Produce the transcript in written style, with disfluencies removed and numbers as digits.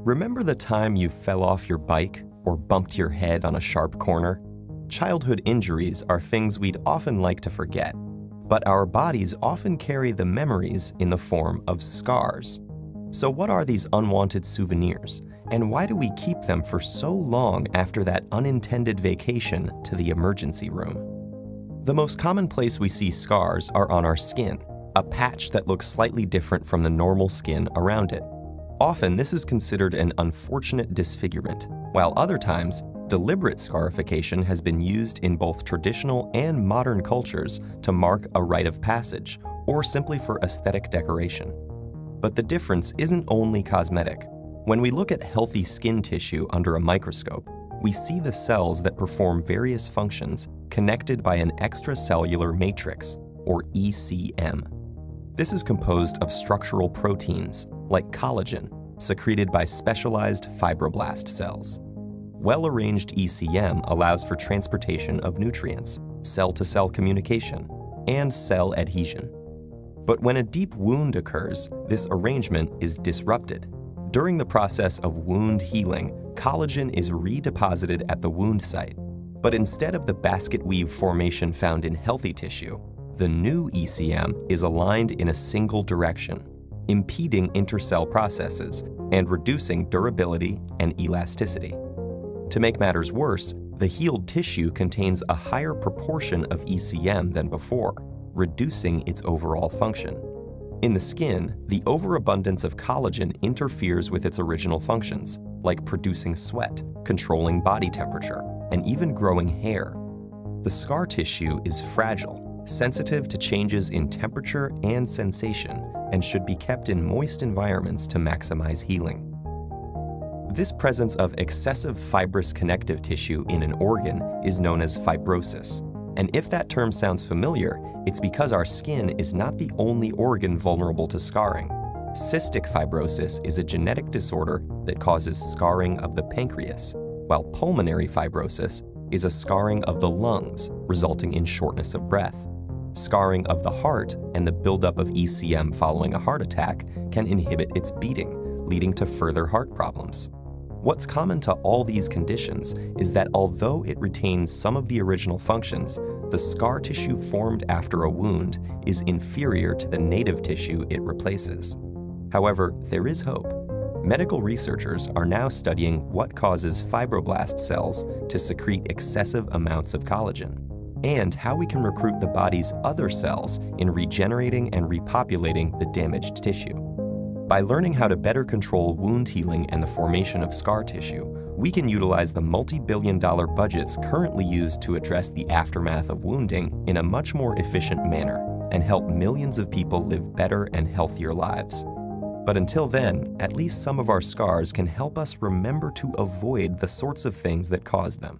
Remember the time you fell off your bike or bumped your head on a sharp corner? Childhood injuries are things we'd often like to forget, but our bodies often carry the memories in the form of scars. So what are these unwanted souvenirs, and why do we keep them for so long after that unintended vacation to the emergency room? The most common place we see scars are on our skin, a patch that looks slightly different from the normal skin around it. Often, this is considered an unfortunate disfigurement, while other times, deliberate scarification has been used in both traditional and modern cultures to mark a rite of passage or simply for aesthetic decoration. But the difference isn't only cosmetic. When we look at healthy skin tissue under a microscope, we see the cells that perform various functions connected by an extracellular matrix, or ECM. This is composed of structural proteins, like collagen, secreted by specialized fibroblast cells. Well-arranged ECM allows for transportation of nutrients, cell-to-cell communication, and cell adhesion. But when a deep wound occurs, this arrangement is disrupted. During the process of wound healing, collagen is redeposited at the wound site. But instead of the basket weave formation found in healthy tissue, the new ECM is aligned in a single direction, impeding intercell processes and reducing durability and elasticity. To make matters worse, the healed tissue contains a higher proportion of ECM than before, reducing its overall function. In the skin, the overabundance of collagen interferes with its original functions, like producing sweat, controlling body temperature, and even growing hair. The scar tissue is fragile, sensitive to changes in temperature and sensation, and should be kept in moist environments to maximize healing. This presence of excessive fibrous connective tissue in an organ is known as fibrosis. And if that term sounds familiar, it's because our skin is not the only organ vulnerable to scarring. Cystic fibrosis is a genetic disorder that causes scarring of the pancreas, while pulmonary fibrosis is a scarring of the lungs, resulting in shortness of breath. Scarring of the heart and the buildup of ECM following a heart attack can inhibit its beating, leading to further heart problems. What's common to all these conditions is that although it retains some of the original functions, the scar tissue formed after a wound is inferior to the native tissue it replaces. However, there is hope. Medical researchers are now studying what causes fibroblast cells to secrete excessive amounts of collagen, and how we can recruit the body's other cells in regenerating and repopulating the damaged tissue. By learning how to better control wound healing and the formation of scar tissue, we can utilize the multi-billion-dollar budgets currently used to address the aftermath of wounding in a much more efficient manner and help millions of people live better and healthier lives. But until then, at least some of our scars can help us remember to avoid the sorts of things that cause them.